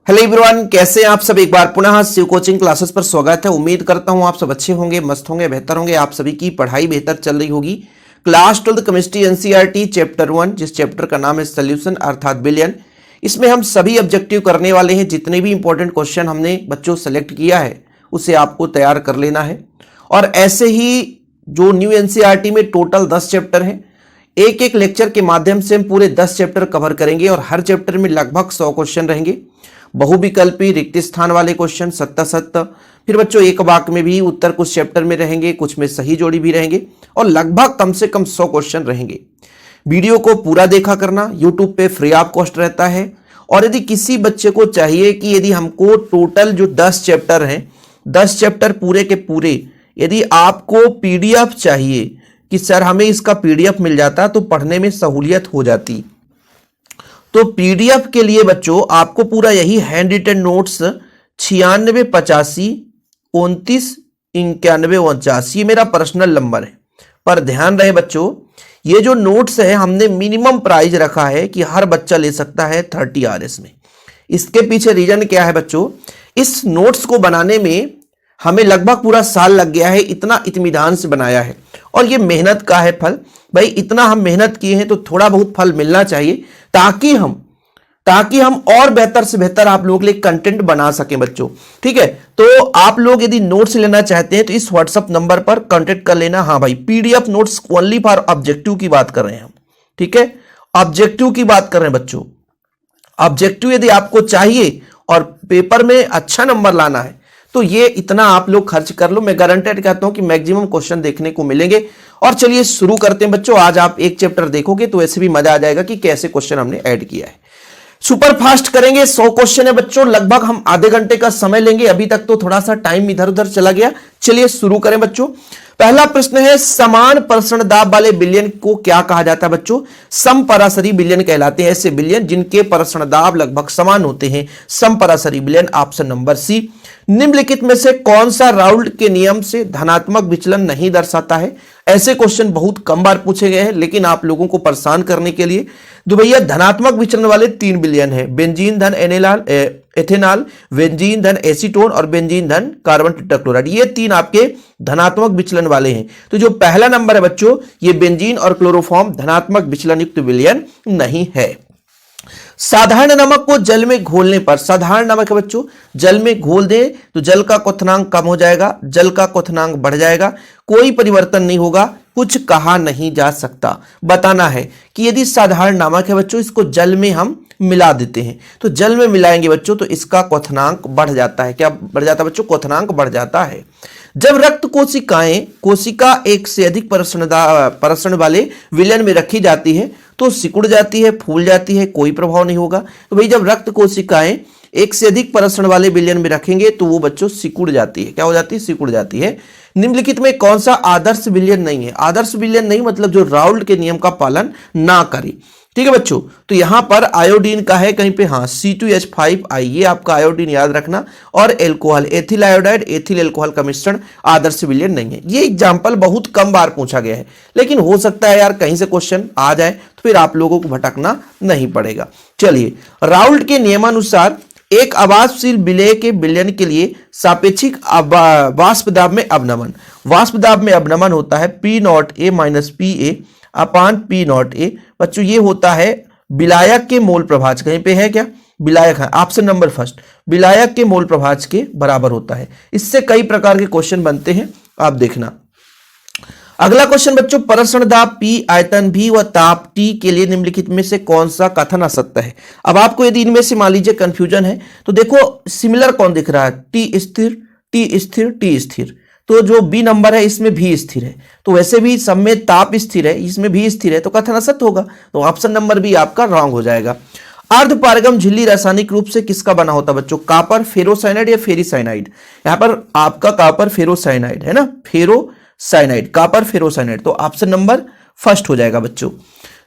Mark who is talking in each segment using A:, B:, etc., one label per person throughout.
A: Hello everyone, कैसे हैं आप सब। एक बार पुनः शिव कोचिंग क्लासेस पर स्वागत है। उम्मीद करता हूं आप सब अच्छे होंगे, मस्त होंगे, बेहतर होंगे। आप सभी की पढ़ाई बेहतर चल रही होगी। क्लास 12 केमिस्ट्री एनसीईआरटी चैप्टर 1, जिस चैप्टर का नाम है सोल्यूशन अर्थात बिलियन, इसमें हम सभी ऑब्जेक्टिव करने वाले हैं। जितने भी इंपॉर्टेंट क्वेश्चन हमने बच्चों सेलेक्ट किया है उसे आपको तैयार कर लेना है। और ऐसे ही जो न्यू एनसीईआरटी में टोटल 10 चैप्टर हैं, एक एक लेक्चर के माध्यम से हम पूरे 10 चैप्टर कवर करेंगे और हर चैप्टर में लगभग 100 क्वेश्चन रहेंगे। बहुविकल्पी रिक्त स्थान वाले क्वेश्चन, सत्ता सत्ता, फिर बच्चों एक वाक्य में भी उत्तर कुछ चैप्टर में रहेंगे, कुछ में सही जोड़ी भी रहेंगे और लगभग कम से कम 100 क्वेश्चन रहेंगे। वीडियो को पूरा देखा करना, यूट्यूब पे फ्री ऑफ कॉस्ट रहता है। और यदि किसी बच्चे को चाहिए कि यदि हमको टोटल जो 10 चैप्टर हैं, 10 चैप्टर पूरे के पूरे यदि आपको पीडीएफ चाहिए कि सर हमें इसका पीडीएफ मिल जाता तो पढ़ने में सहूलियत हो जाती, तो पीडीएफ के लिए बच्चों आपको पूरा यही हैंड रिटन नोट्स 9685299149 ये मेरा पर्सनल नंबर है। पर ध्यान रहे बच्चों, ये जो नोट्स है हमने मिनिमम प्राइस रखा है कि हर बच्चा ले सकता है 30 RS में। इसके पीछे रीजन क्या है बच्चों, इस नोट्स को बनाने में हमें लगभग पूरा साल लग गया है। इतना इत्मीनान से बनाया है और ये मेहनत का है फल। भाई इतना हम मेहनत किए हैं तो थोड़ा बहुत फल मिलना चाहिए, ताकि हम और बेहतर से बेहतर आप लोगों के लिए कंटेंट बना सकें बच्चों। ठीक है, तो आप लोग यदि नोट्स लेना चाहते हैं तो इस व्हाट्सएप नंबर पर कांटेक्ट कर लेना। हाँ भाई, PDF notes only for objective की बात कर रहे हैं हम। ठीक है, ऑब्जेक्टिव की बात कर रहे हैं बच्चों। ऑब्जेक्टिव यदि आपको चाहिए और पेपर में अच्छा नंबर लाना है तो ये इतना आप लोग खर्च कर लो। मैं गारंटेड कहता हूं कि मैक्सिमम क्वेश्चन देखने को मिलेंगे। और चलिए शुरू करते हैं बच्चों। आज आप एक चैप्टर देखोगे तो ऐसे भी मजा आ जाएगा कि कैसे क्वेश्चन हमने ऐड किया है। सुपर फास्ट करेंगे, 100 क्वेश्चन है बच्चों, लगभग हम आधे घंटे का समय लेंगे। अभी तक तो थोड़ा सा टाइम इधर उधर चला गया। चलिए शुरू करें बच्चों। पहला प्रश्न है, समान प्रसरण दाब वाले विलयन को क्या कहा जाता है बच्चों। समपराशरी विलयन कहलाते हैं ऐसे विलयन जिनके प्रसरण दाब लगभग समान होते हैं, समपराशरी विलयन। Option number C. निम्नलिखित में से कौन सा राउल्ट के नियम से धनात्मक विचलन नहीं दर्शाता है। ऐसे क्वेश्चन बहुत कम बार पूछे गए हैं, लेकिन आप लोगों को परेशान करने के लिए तो भैया धनात्मक विचलन वाले 3 विलयन है, बेंजीन धन एथेनॉल, बेंजीन धन एसीटोन और बेंजीन धन कार्बन टेट्राक्लोराइड। ये 3 आपके धनात्मक विचलन वाले हैं। तो जो पहला नंबर है बच्चों, ये बेंजीन और क्लोरोफॉर्म धनात्मक विचलन युक्त विलयन नहीं है। साधारण नमक को जल में घोलने पर, साधारण नमक है बच्चों, जल में घोल दें तो जल का क्वथनांक कम हो जाएगा, जल का क्वथनांक बढ़ जाएगा, कोई परिवर्तन नहीं होगा, कुछ कहा नहीं जा सकता। बताना है कि यदि साधारण नमक है बच्चों, इसको जल में हम मिला देते हैं तो जल में मिलाएंगे बच्चों तो इसका क्वथनांक बढ़ जाता है। क्या बढ़ जाता है बच्चों? क्वथनांक बढ़ जाता है। जब रक्त कोशिकाएं, कोशिका एक से अधिक प्रसरण वाले विलयन में रखी जाती है तो सिकुड़ जाती है, फूल जाती है, कोई प्रभाव नहीं होगा। तो भाई जब रक्त कोशिकाएं एक से अधिक प्रसरण वाले विलयन में रखेंगे तो वो बच्चों सिकुड़ जाती है। क्या हो जाती है? सिकुड़ जाती है। निम्नलिखित में कौन सा आदर्श विलयन नहीं है। आदर्श विलयन नहीं मतलब जो राउल्ट के नियम का पालन ना करे। ठीक है बच्चों, तो यहां पर आयोडीन का है कहीं पे, हाँ C2H5I, ये आपका आयोडीन याद रखना। और alcohol, ethyl iodide, ethyl alcohol का मिश्रण आदर्श विलयन नहीं है। ये एग्जाम्पल बहुत कम बार पूछा गया है, लेकिन हो सकता है यार कहीं से क्वेश्चन आ जाए तो फिर आप लोगों को भटकना नहीं पड़ेगा। चलिए, राउल्ट के नियमानुसार एक अवाष्पशील विलेय के विलयन के लिए सापेक्षिक वाष्प दाब में अवनमन, वाष्प दाब में अवनमन होता है P0A माइनस PA अपान P0A। बच्चों ये होता है विलायक के मोल प्रभाज, कहीं पे है क्या? विलायक है, ऑप्शन नंबर फर्स्ट, विलायक के मोल प्रभाज के बराबर होता है। इससे कई प्रकार के क्वेश्चन बनते हैं, आप देखना। अगला क्वेश्चन बच्चों, प्रसरण दाब P, आयतन V व ताप T के लिए निम्नलिखित में से कौन सा कथन असत्य है। अब आपको यदि इनमें से मान लीजिए कंफ्यूजन है तो देखो सिमिलर कौन दिख रहा है, T स्थिर, T स्थिर, T स्थिर। तो जो बी नंबर है इसमें भी स्थिर है, तो वैसे भी सब में ताप स्थिर है, इसमें भी स्थिर है, तो कथन असत्य होगा। तो ऑप्शन नंबर बी आपका रॉन्ग हो जाएगा। अर्धपारगम झिल्ली रासायनिक रूप से किसका बना होता है बच्चों? कापर, फेरोसाइनाइड या फेरीसाइनाइड। यहां पर आपका कापर फेरोसाइनाइड है ना, फेरोसाइनाइड, कापर फेरोसाइनाइड, तो ऑप्शन नंबर फर्स्ट हो जाएगा बच्चों।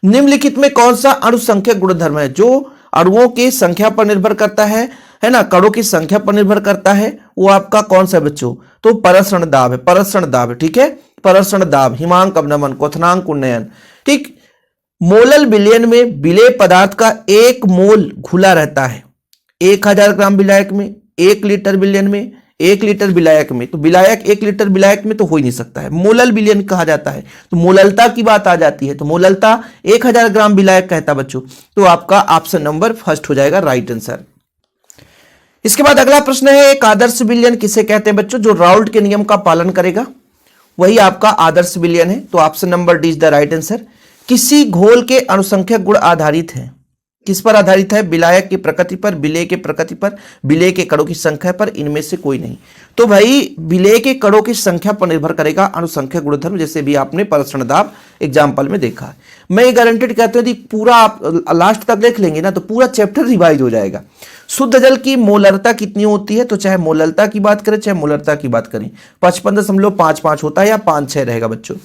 A: निम्नलिखित में कौन सा अणुसंख्यक गुणधर्म है जो अणुओं की संख्या पर निर्भर करता है ना, कणों की संख्या पर निर्भर करता है, वो आपका कौन सा है बच्चों? तो प्रसरण दाब है, प्रसरण दाब है। ठीक है, प्रसरण दाब, हिमांक अवनमन, क्वथनांक उन्नयन। ठीक, मोलल विलयन में विलेय पदार्थ का 1 मोल घुला रहता है, 1000 ग्राम विलायक में, 1 लीटर विलयन में, 1 लीटर विलायक में, तो विलायक 1 लीटर विलायक में तो हो ही नहीं सकता है, मोलल विलयन कहा जाता है, तो मोललता की बात आ जाती है, तो मोललता 1000 ग्राम विलायक कहता बच्चों, तो आपका ऑप्शन नंबर फर्स्ट हो जाएगा राइट आंसर। इसके बाद अगला प्रश्न है, एक आदर्श विलयन किसे कहते हैं बच्चों? जो राउल्ट के नियम का पालन करेगा वही आपका आदर्श विलयन है, तो option number D is the right answer. किसी घोल के अनुसंख्यक गुण आधारित है, किस पर आधारित है? विलायक की प्रकृति पर, विलेय के प्रकृति पर, विलेय के कणों की संख्या पर, इनमें से कोई नहीं। तो भाई विलेय के कणों की संख्या पर निर्भर करेगा अनुसंख्यक गुणधर्म, जैसे भी आपने परसरण दाब एग्जाम्पल में देखा है। मैं ये गारंटेड कहता हूं, यदि पूरा आप लास्ट तक देख लेंगे ना तो पूरा चैप्टर रिवाइज हो जाएगा। शुद्ध जल की मोलरता कितनी होती है? तो चाहे मोललता की बात करें चाहे मोलरता की बात करें, 55.55 होता है या 5-6 रहेगा बच्चों।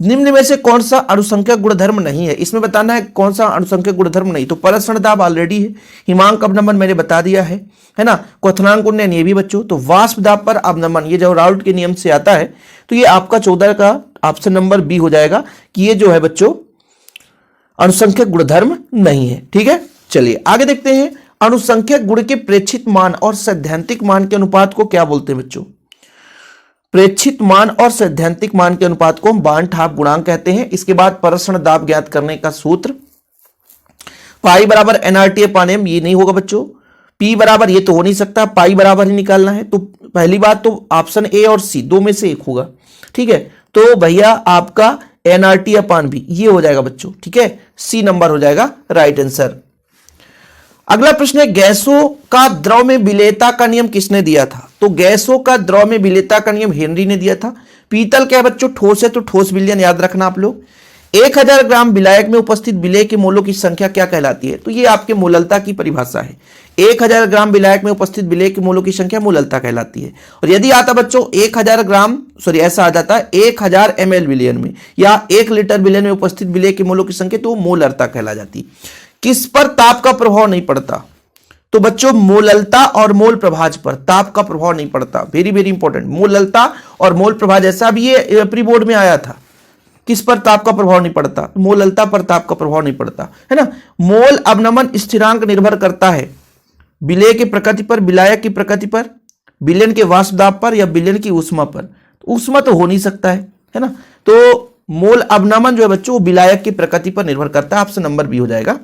A: निम्न में से कौन सा अनुसंख्यक गुणधर्म नहीं है? इसमें बताना है कौन सा अनुसंख्यक गुणधर्म नहीं। तो परसरण दाब ऑलरेडी है, हिमांक अवनमन मैंने बता दिया है ना, क्वथनांक उन्नयन ये भी बच्चों। तो वाष्प दाब पर अवनमन, ये जो राउल्ट के नियम से आता है, तो ये आपका 14 का ऑप्शन नंबर बी हो जाएगा कि ये जो है बच्चों अनुसंख्यक गुणधर्म नहीं है। ठीक है, चलिए आगे देखते हैं। अनुसंख्यक गुण के प्रेक्षित मान और सैद्धांतिक मान के अनुपात को क्या बोलते हैं बच्चों? प्रेक्षित मान और सैद्धांतिक मान के अनुपात को हम बान ठाप गुणांक कहते हैं। इसके बाद परसरण दाब ज्ञात करने का सूत्र, पाई बराबर एनआरटी अपान एम, ये नहीं होगा बच्चों। पी बराबर, ये तो हो नहीं सकता, पाई बराबर ही निकालना है। तो पहली बात तो ऑप्शन ए और सी दो में से एक होगा। ठीक है, तो भैया आपका एनआरटी अपान बी ये हो जाएगा बच्चों। ठीक है, सी नंबर हो जाएगा राइट आंसर। अगला प्रश्न है, गैसों का द्रव में विलेयता का नियम किसने दिया था? तो गैसों का द्रव में विलेयता का नियम हेनरी ने दिया था। पीतल क्या है बच्चों? ठोस है, तो ठोस विलयन याद रखना आप लोग। 1000 ग्राम विलायक में उपस्थित विलेय के मोलों की संख्या क्या कहलाती है? तो ये आपके मोललता की परिभाषा है। 1000 ग्राम विलायक में उपस्थित विलेय के मोलों की संख्या मोललता कहलाती है। और यदि आता बच्चों 1000 ग्राम, सॉरी ऐसा आ जाता है 1000 ml विलयन में या 1 लीटर विलयन में उपस्थित विलेय के मोलों की संख्या, तो मोलरता कहला जाती है। किस पर ताप का प्रभाव नहीं पड़ता? तो बच्चों मोललता और मोल प्रभाज पर ताप का प्रभाव नहीं पड़ता। वेरी वेरी इंपॉर्टेंट, मोललता और मोल प्रभाज, ऐसा भी ये प्री बोर्ड में आया था। किस पर ताप का प्रभाव नहीं पड़ता? मोललता पर ताप का प्रभाव नहीं पड़ता, है ना। मोल अवनमन स्थिरांक निर्भर करता है विलेय की प्रकृति पर, विलायक की प्रकृति पर, विलयन के वाष्प दाब पर या विलयन की ऊष्मा पर। ऊष्मा तो हो नहीं सकता है ना। तो मोल अवनमन जो है बच्चों विलायक की प्रकृति पर निर्भर करता है। ऑप्शन नंबर बी हो जाएगा।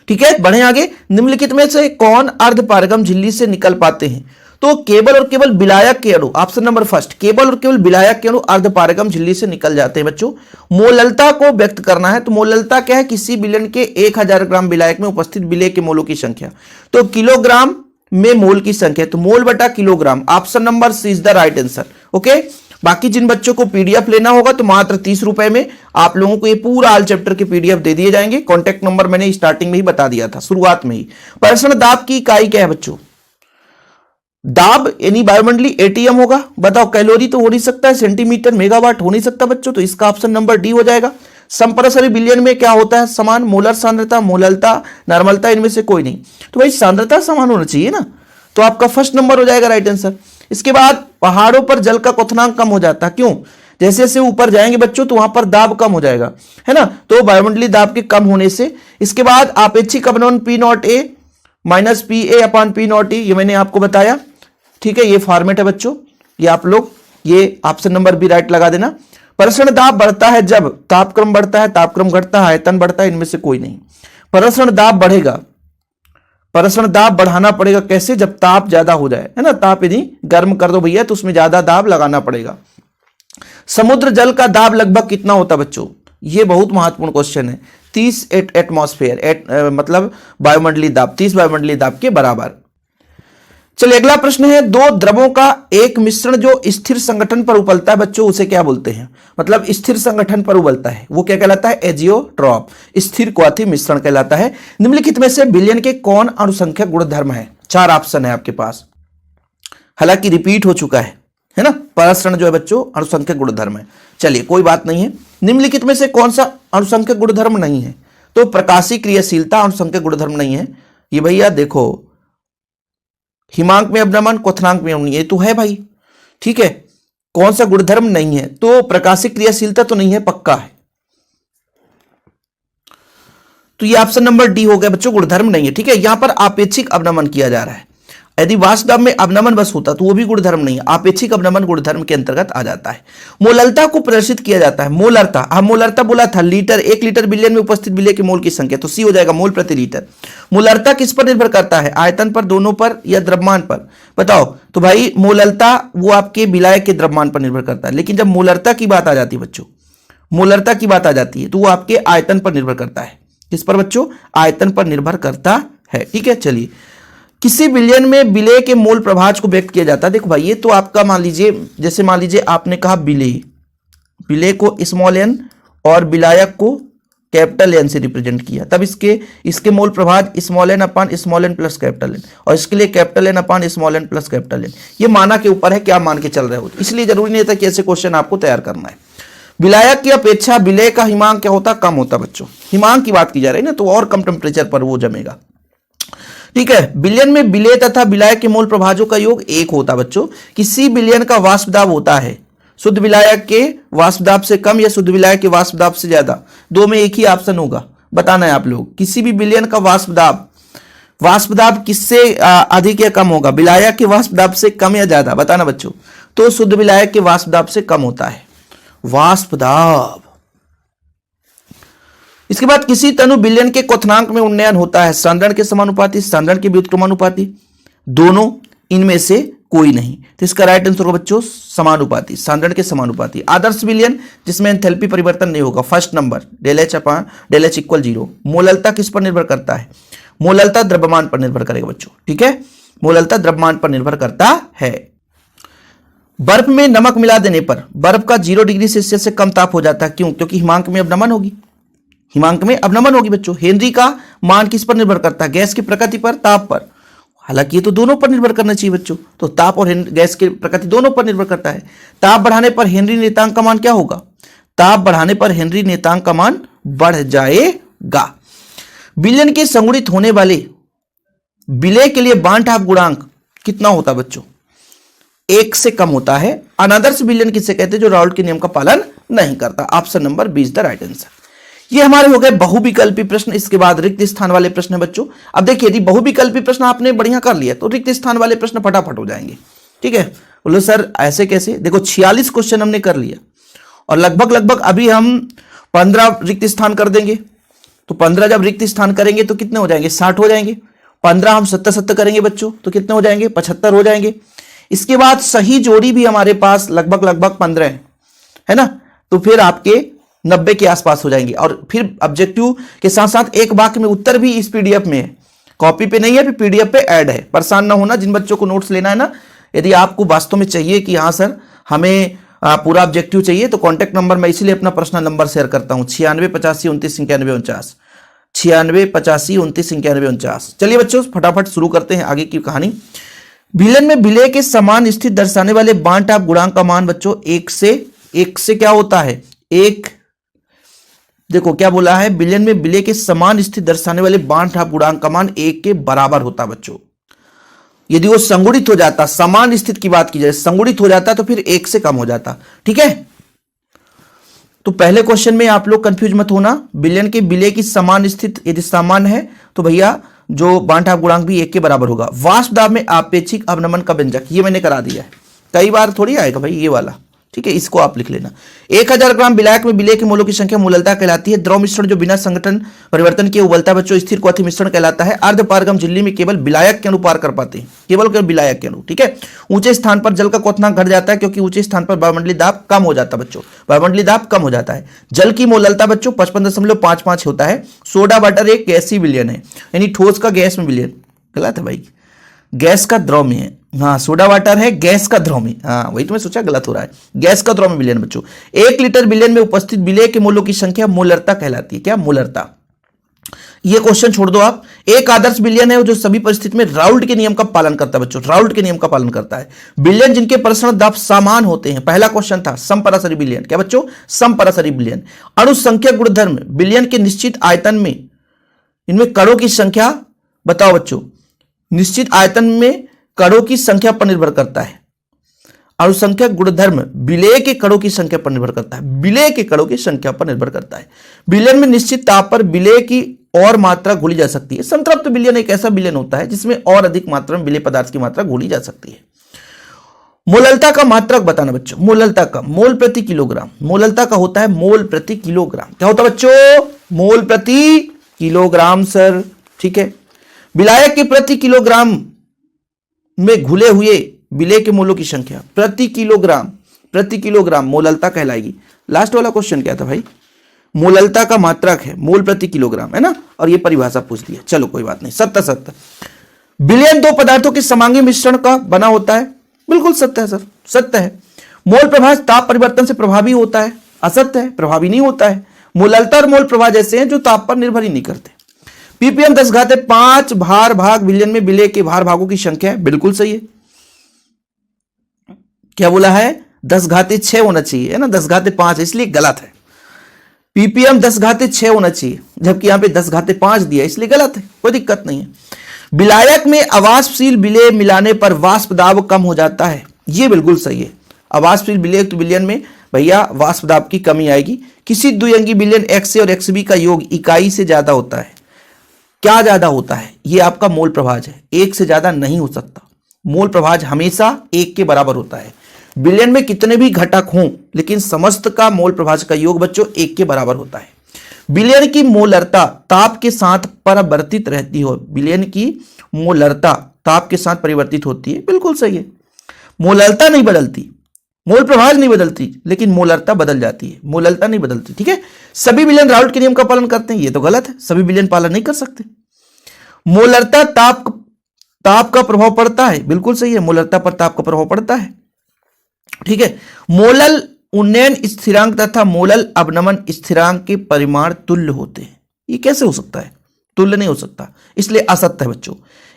A: ठीक है, बढ़े आगे। निम्नलिखित में से कौन अर्धपारगम झिल्ली से निकल पाते हैं? तो केवल और केवल विलायक के अणु, ऑप्शन नंबर फर्स्ट, केवल और केवल विलायक के अणु अर्धपारगम झिल्ली से निकल जाते हैं बच्चों। मोललता को व्यक्त करना है, तो मोललता क्या है? किसी विलयन के 1000 ग्राम विलायक में उपस्थित विलेय के मोलों की संख्या। तो किलोग्राम में मोल की संख्या, तो मोल बटा kilogram. Option number C is the right answer. Okay, बाकी जिन बच्चों को पीडीएफ लेना होगा तो मात्र 30 रुपए में आप लोगों को ये पूरा ऑल चैप्टर के पीडीएफ दे दिए जाएंगे। कॉन्टैक्ट नंबर मैंने स्टार्टिंग में ही बता दिया था, शुरुआत में ही। परसरण दाब की इकाई क्या है बच्चों? दाब यानी वायुमंडलीय एटीएम होगा। बताओ, कैलोरी तो हो नहीं सकता है, सेंटीमीटर मेगावाट हो नहीं सकता बच्चों, तो इसका ऑप्शन नंबर डी हो जाएगा। संपरसरी विलयन में क्या होता है? समान मोलर सांद्रता, मोललता, नॉर्मलता, इनमें से कोई नहीं। तो भाई सांद्रता समान होना चाहिए ना, तो आपका फर्स्ट नंबर हो जाएगा राइट आंसर। इसके बाद पहाड़ों पर जल का क्वथनांक कम हो जाता है, क्यों? जैसे जैसे ऊपर जाएंगे बच्चों तो वहां पर दाब कम हो जाएगा, है ना, तो वायुमंडलीय दाब के कम होने से। इसके बाद आपेक्षिक अवनमन p naught A minus p A अपान पी नॉट ई, ये मैंने आपको बताया। ठीक है, ये फॉर्मेट है बच्चों, ये आप लोग ये ऑप्शन नंबर बी राइट लगा देना। परसरण दाब बढ़ता है जब तापक्रम बढ़ता है, तापक्रम घटता है, आयतन बढ़ता है, इनमें से कोई नहीं। परसरण दाब बढ़ेगा, परसरण दाब बढ़ाना पड़ेगा कैसे? जब ताप ज्यादा हो जाए, है ना। ताप यदि गर्म कर दो भैया तो उसमें ज्यादा दाब लगाना पड़ेगा। समुद्र जल का दाब लगभग कितना होता है बच्चों? ये बहुत महत्वपूर्ण क्वेश्चन है। 30 एटमॉस्फेयर, मतलब वायुमंडलीय दाब 30 वायुमंडलीय दाब के बराबर। चलिए अगला प्रश्न है, दो द्रवों का एक मिश्रण जो स्थिर संगठन पर उबलता है बच्चों, उसे क्या बोलते हैं? मतलब स्थिर संगठन पर उबलता है, वो क्या कहलाता है? एजियोट्रॉप, स्थिर क्वाथी मिश्रण कहलाता है। निम्नलिखित में से विलयन के कौन अनुसंख्यक गुणधर्म है? 4 ऑप्शन है आपके पास, हालांकि रिपीट हो चुका है ना। परसरण जो है बच्चों अनुसंख्यक गुणधर्म है। चलिए कोई बात नहीं है। निम्नलिखित में से कौन सा अनुसंख्यक गुणधर्म नहीं है? तो प्रकाशीय क्रियाशीलता अनुसंख्यक गुणधर्म नहीं है। ये भैया देखो, हिमांक में अवनमन, क्वथनांक में अवनमन, ये तो है भाई। ठीक है, कौन सा गुणधर्म नहीं है? तो प्रकाशिक क्रियाशीलता तो नहीं है, पक्का है। तो ये ऑप्शन नंबर डी हो गया बच्चों, गुणधर्म नहीं है। ठीक है, यहां पर आपेक्षिक अवनमन किया जा रहा है। यदि वाष्प दाब में अवनमन बस होता तो वो भी गुणधर्म नहीं है, आपेक्षिक अवनमन गुणधर्म के अंतर्गत आ जाता है। मोलरता को प्रदर्शित किया जाता है। मोलरता, हम मोलरता बोला था, लीटर, 1 लीटर बिलियन में उपस्थित विलेय के मोल की संख्या, तो सी हो जाएगा मोल प्रति लीटर। मोलरता किस पर निर्भर करता है? आयतन पर, दोनों पर, या द्रव्यमान पर? बताओ। तो भाई मोलरता वो आपके विलायक के द्रव्यमान पर निर्भर करता है, लेकिन जब मोलरता की बात आ जाती है बच्चों, मोलरता की बात आ जाती है तो वो आपके आयतन पर निर्भर करता है। किस पर बच्चों? आयतन पर निर्भर करता है। ठीक है, चलिए, किसी विलयन में विलेय के मोल प्रभाज को व्यक्त किया जाता है। देखो भाई, ये तो आपका मान लीजिए, जैसे मान लीजिए आपने कहा विलेय, विलेय को स्मॉल एन और विलायक को कैपिटल एन से रिप्रेजेंट किया, तब इसके मोल प्रभाज स्मॉल एन अपान small n plus capital N, और इसके लिए कैपिटल एन अपान small n plus capital N. ये माना के ऊपर है, क्या मान के चल रहे हो, इसलिए जरूरी नहीं था कि ऐसे क्वेश्चन आपको तैयार करना है। विलायक की अपेक्षा विलेय का हिमांक क्या होता? कम होता बच्चों। हिमांक की बात की जा रही है ना, तो और कम टेम्परेचर पर वो जमेगा। ठीक है, विलयन में विलेय तथा विलायक के मोल प्रभाजों का योग 1 होता बच्चों। किसी विलयन का वाष्प दाब होता है शुद्ध विलायक के वाष्प दाब से कम या शुद्ध विलायक के वाष्प दाब से ज्यादा, दो में एक ही ऑप्शन होगा, बताना है आप लोग। किसी भी विलयन का वाष्प दाब किससे अधिक या कम होगा? विलायक के वाष्प दाब से कम या ज्यादा, बताना बच्चों। तो शुद्ध विलायक के वाष्प दाब से कम होता है वाष्प दाब। इसके बाद किसी तनु विलयन के क्वथनांक में उन्नयन होता है सांद्रण के समानुपाती, सांद्रण के व्युत्क्रमानुपाती, दोनों, इनमें से कोई नहीं। तो इसका राइट आंसर होगा बच्चों समानुपाती, सांद्रण के समानुपाती। आदर्श विलयन जिसमें एंथैल्पी परिवर्तन नहीं होगा, first number del H equal 0। मोललता किस पर निर्भर करता है? मोललता द्रव्यमान पर निर्भर करेगा बच्चों। ठीक है, मोललता द्रव्यमान पर निर्भर करता है। बर्फ में नमक मिला देने पर बर्फ का 0 डिग्री सेल्सियस से कम ताप हो जाता है, क्यों? क्योंकि हिमांक में अवनमन होगी, हिमांक में अवनमन होगी बच्चों। हेनरी का मान किस पर निर्भर करता है? गैस की प्रकृति पर, ताप पर? हालांकि ये तो दोनों पर निर्भर करना चाहिए बच्चों, तो ताप और गैस की प्रकृति दोनों पर निर्भर करता है। ताप बढ़ाने पर हेनरी नियतांक का मान क्या होगा? ताप बढ़ाने पर हेनरी नियतांक का मान बढ़ जाएगा। विलयन के संगुणित होने वाले विलेय के लिए बांट-हाफ गुणांक कितना होता बच्चों? 1 से कम होता है। अनादर्श विलयन किसे कहते हैं? जो राउल्ट के नियम का पालन नहीं करता। Option number 20 the right answer. ये हमारे हो गए बहुविकल्पी प्रश्न। इसके बाद रिक्त स्थान वाले प्रश्न है बच्चों। अब देखिए, यदि बहुविकल्पी प्रश्न आपने बढ़िया कर लिया तो रिक्त स्थान वाले प्रश्न फटाफट हो जाएंगे। ठीक है, बोलो सर ऐसे कैसे? देखो 46 क्वेश्चन हमने कर लिया और लगभग अभी हम 15 रिक्त स्थान कर देंगे। तो 15 जब रिक्त स्थान करेंगे तो कितने हो जाएंगे? 60 हो जाएंगे। 15 हम 70 करेंगे बच्चों तो कितने हो जाएंगे? 75 हो जाएंगे। इसके बाद सही जोड़ी भी हमारे पास लगभग 15 है ना, तो फिर आपके 90 के आसपास हो जाएंगे। और फिर ऑब्जेक्टिव के साथ साथ एक वाक्य में उत्तर भी इस पीडीएफ में है, कॉपी पे नहीं है, फिर पीडीएफ पे ऐड है। परेशान ना होना जिन बच्चों को नोट्स लेना है ना। यदि आपको वास्तव में चाहिए कि हाँ सर हमें पूरा ऑब्जेक्टिव चाहिए, तो कॉन्टैक्ट नंबर मैं इसीलिए अपना पर्सनल नंबर शेयर करता हूं 96 85 29 91 49, 96 85 29 91 49। चलिए बच्चों फटाफट शुरू करते हैं आगे की कहानी। विलयन में विलेय के समान स्थिति दर्शाने वाले बांट-हाफ गुणांक का मान बच्चों 1 से क्या होता है? 1, देखो क्या बोला है, विलयन में विलेय के समान स्थिति दर्शाने वाले बांट-हाफ गुणांक का मान 1 के बराबर होता बच्चों। यदि वो संगुणित हो जाता, समान स्थिति की बात की जाए, संगुणित हो जाता तो फिर 1 से कम हो जाता। ठीक है, तो पहले क्वेश्चन में आप लोग कंफ्यूज मत होना। विलयन के विलेय की समान स्थिति यदि समान है तो भैया जो बांट-हाफ गुणांक भी 1 के बराबर होगा। वाष्प दाब में आपेक्षिक अवनमन का व्यंजक, ये मैंने करा दिया है, कई बार थोड़ी आएगा भाई ये वाला। ठीक है, इसको आप लिख लेना। 1000 ग्राम विलायक में विलेय के मोलों की संख्या मोललता कहलाती है। द्रव मिश्रण जो बिना संगठन परिवर्तन के उबलता बच्चों स्थिर क्वथी मिश्रण कहलाता है। अर्धपारगम झिल्ली में केवल विलायक के अणु पार कर पाते हैं, केवल विलायक के अणु। ठीक है, ऊंचे स्थान पर जल का क्वथनांक घट जाता है क्योंकि ऊंचे स्थान पर वायुमंडलीय दाब कम हो जाता है बच्चों, वायुमंडलीय दाब कम हो जाता है। जल की मोललता बच्चों 55.55 होता है। सोडा वाटर एक गैसीय विलयन है, यानी ठोस का गैस में विलयन। गलत है भाई, गैस का द्रव में है। हाँ, सोडा वाटर है गैस का द्रव में। हाँ वही तो मैं सोचा गलत हो रहा है, गैस का द्रव में विलयन बच्चों। 1 लीटर विलयन में उपस्थित विलेय के मोलों की संख्या मोलरता कहलाती है। क्या? मोलरता। ये क्वेश्चन छोड़ दो आप। एक आदर्श विलयन है जो सभी परिस्थिति में राउल्ट के नियम का पालन करता है बच्चों, राउल्ट के नियम का पालन करता है। विलयन जिनके प्रसरण दाब समान होते हैं। पहला क्वेश्चन था समपराशरी विलयन। क्या बच्चों? समपराशरी विलयन। अणुसंख्यक गुणधर्म विलयन के निश्चित आयतन में इनमें कणों की संख्या बताओ बच्चों, निश्चित आयतन में कणों की संख्या पर निर्भर करता है। अणुसंख्यक गुणधर्म विलेय के कणों की संख्या पर निर्भर करता है, विलेय के कणों की संख्या पर निर्भर करता है। विलयन में निश्चित ताप पर विलेय की और मात्रा घुली जा सकती है। संतृप्त विलयन एक ऐसा विलयन होता है जिसमें और अधिक मात्रा में विलेय पदार्थ की मात्रा घुली जा सकती है। मोललता का मात्रक बताना बच्चों, मोललता का मोल प्रति किलोग्राम, मोललता का होता है मोल प्रति किलोग्राम। क्या होता है बच्चों? मोल प्रति किलोग्राम सर, ठीक है। विलायक के प्रति किलोग्राम में घुले हुए विलेय के मोलों की संख्या प्रति किलोग्राम मोललता कहलाएगी। लास्ट वाला क्वेश्चन क्या था भाई? मोललता का मात्रक है मोल प्रति किलोग्राम, है ना, और ये परिभाषा पूछ दिया। चलो कोई बात नहीं। सत्य विलयन दो पदार्थों के समांगी मिश्रण का बना होता है, बिल्कुल सत्य है सर, सत्य है। मोल प्रभाव ताप परिवर्तन से प्रभावी होता है, असत्य है, प्रभावी नहीं होता है। मोललता और मोल प्रभाव जैसे हैं जो ताप पर निर्भर ही नहीं करते। पीपीएम 10⁵5 भार भाग विलयन में विलेय के भार भागों की संख्या है, बिल्कुल सही है। क्या बोला है? 10�6 होना चाहिए, है ना, 10⁵5 इसलिए गलत है। पीपीएम 10�6 होना चाहिए, जबकि यहां पे 10⁵5 दिया इसलिए गलत है, कोई दिक्कत नहीं है। विलायक में अवाष्पशील विलेय मिलाने पर वाष्प दाब कम हो जाता है, यह बिल्कुल सही है। अवाष्पशील विलेय विलयन में भैया वाष्प दाब की कमी आएगी। किसी द्विअंगी विलयन XA और XB का योग इकाई से ज्यादा होता है। क्या ज्यादा होता है? यह आपका मोल प्रभाज है, एक से ज्यादा नहीं हो सकता। मोल प्रभाज हमेशा एक के बराबर होता है। विलयन में कितने भी घटक हों लेकिन समस्त का मोल प्रभाज का योग बच्चों एक के बराबर होता है। विलयन की मोलरता ताप के साथ परिवर्तित रहती हो, विलयन की मोलरता ताप के साथ परिवर्तित होती है, बिल्कुल सही है। मोलरता नहीं बदलती, मोल प्रभाज नहीं बदलती, लेकिन मोलरता बदल जाती है, मोलरता नहीं बदलती, ठीक है। सभी विलयन राउल्ट के नियम का पालन करते हैं, ये तो गलत है, सभी विलयन पालन नहीं कर सकते। मोलरता ताप का प्रभाव पड़ता है, बिल्कुल सही है, मोलरता पर ताप का प्रभाव पड़ता है, ठीक है। मोलल उन्नयन स्थिरांक तथा मोलल अवनमन स्थिरांक के परिमाण तुल्य होते हैं, ये कैसे हो सकता है? तुल्य नहीं हो सकता, इसलिए असत्य है बच्चों।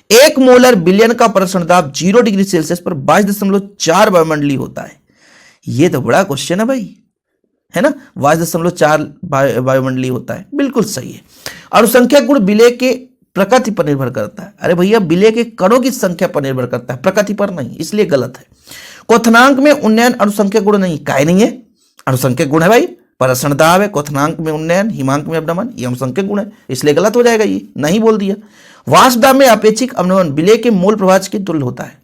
A: 1 मोलर विलयन का प्रसरण दाब 0 डिग्री सेल्सियस पर 22.4 वायुमंडलीय होता है। ये तो बड़ा क्वेश्चन है भाई, है ना, 22.4 वायुमंडलीय होता है, बिल्कुल सही है। अनुसंख्यक गुण विलेय के प्रकृति पर निर्भर करता है। अरे भैया, विलेय के कणों की संख्या पर निर्भर करता है, प्रकृति पर नहीं, इसलिए गलत है। क्वथनांक में उन्नयन अनुसंख्यक गुण नहीं, काहे नहीं है? अनुसंख्यक गुण है भाई, प्रसरण दाब है, क्वथनांक में उन्नयन, हिमांक में अवनमन, ये अनुसंख्यक गुण है, इसलिए गलत हो जाएगा, ये नहीं बोल दिया। वाष्प दाब में अपेक्षिक अवनमन विलेय के मोल प्रभाज के तुल्य होता है,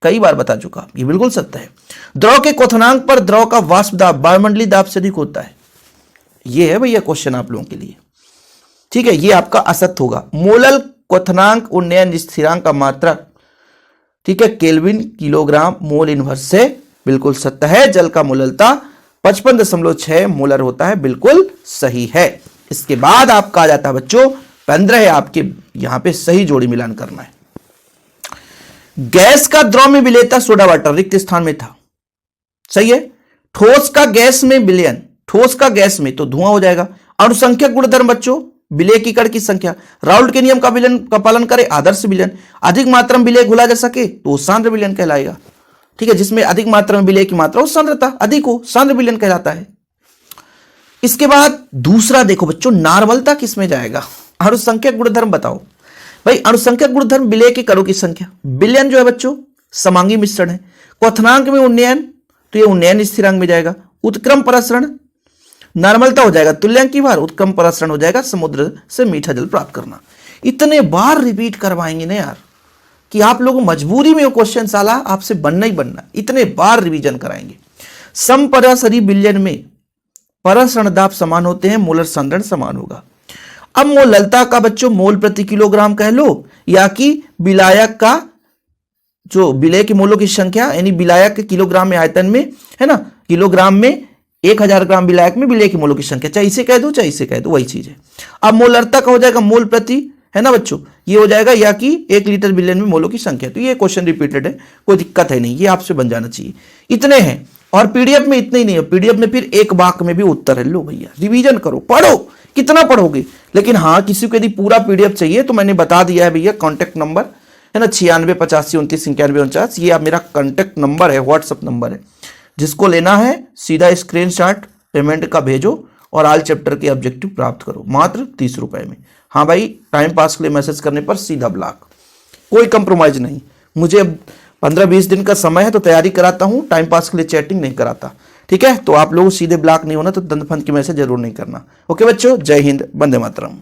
A: कई बार बता चुका, ये बिल्कुल सत्य है। द्रव के क्वथनांक पर द्रव का वाष्प दाब वायुमंडलीय दाब से अधिक होता है, ये है भैया क्वेश्चन आप लोगों के लिए, ठीक है, ये आपका असत्य होगा। मोलल क्वथनांक उन्नयन स्थिरांक का मात्रक, ठीक है, केल्विन किलोग्राम मोल इनवर्स से, बिल्कुल सत्य है। जल का मोललता 55.6 मोलर होता है, बिल्कुल सही है। इसके बाद आपका आ जाता है बच्चों 15 है, आपके यहां पे सही जोड़ी मिलान करना है। गैस का द्रव में विलेयता सोडा वाटर रिक्त स्थान में था, सही है। ठोस का गैस में विलयन, ठोस का गैस में तो धुआं हो जाएगा। अनुसंख्यक गुणधर्म बच्चों, विलेय की कण की संख्या, राउल्ट के नियम का विलयन का पालन करे, आदर्श विलयन। अधिक मात्रा में विलेय घुला जा सके तो सांद्र विलयन कहलाएगा, ठीक है, जिसमें अधिक मात्रा में विलेय की मात्रा सांद्रता अधिक हो, सांद्र विलयन कहलाता है। इसके बाद दूसरा देखो बच्चों, नार्मलता किसमें जाएगा? अनुसंख्यक गुणधर्म बताओ भाई। अनुसंख्यक गुणधर्म विलेय के कणों की संख्या, विलयन जो है बच्चों समांगी मिश्रण है। क्वथनांक में उन्नयन, तो ये उन्नयन स्थिरांक में जाएगा। उत्क्रम प्रसरण, नॉर्मलता हो जाएगा तुल्यांकी भार, उत्क्रम प्रसरण हो जाएगा समुद्र से मीठा जल प्राप्त करना। इतने बार रिपीट करवाएंगे ना यार कि आप लोग मजबूरी में क्वेश्चन साला आपसे बनना ही बनना, इतने बार रिवीजन कराएंगे। समपराशरी विलयन में प्रसरण दाब समान होते हैं, मोलर सांद्रण समान होगा। अब मोललता का बच्चों मोल प्रति किलोग्राम कह लो, या कि विलायक का जो विलेय के मोलों की संख्या, यानी विलायक के किलोग्राम में आयतन में, है ना, किलोग्राम में 1000 ग्राम विलायक में विलेय के मोलों की संख्या, चाहे इसे कह दो चाहे इसे कह दो, वही चीज है। अब मोलरता का हो जाएगा मोल प्रति, है ना बच्चों, ये हो जाएगा या कि 1 लीटर विलयन में मोलों की संख्या। तो ये क्वेश्चन रिपीटेड है, कोई दिक्कत है नहीं, ये आपसे बन जाना चाहिए। इतने हैं, और पीडीएफ में इतने ही नहीं है, पीडीएफ में फिर एक वाक्य में भी उत्तर है। लो भैया रिवीजन करो, पढ़ो, कितना पढ़ोगे। लेकिन हाँ, किसी को यदि पूरा पीडीएफ चाहिए तो मैंने बता दिया है भैया, कॉन्टैक्ट नंबर है ना 96 85 29 91 49, ये आप मेरा कॉन्टैक्ट नंबर है, व्हाट्सअप नंबर है। जिसको लेना है सीधा स्क्रीनशॉट पेमेंट का भेजो और ऑल चैप्टर के ऑब्जेक्टिव प्राप्त करो मात्र 30 रुपए में। हाँ भाई, टाइम पास के लिए मैसेज करने पर सीधा ब्लॉक, कोई कंप्रोमाइज नहीं। मुझे 15-20 दिन का समय है तो तैयारी कराता हूँ, टाइम पास के लिए चैटिंग नहीं कराता, ठीक है। तो आप लोग सीधे ब्लॉक नहीं होना, तो दंड फंड की मैसेज जरूर नहीं करना। ओके बच्चों, जय हिंद, वंदे मातरम।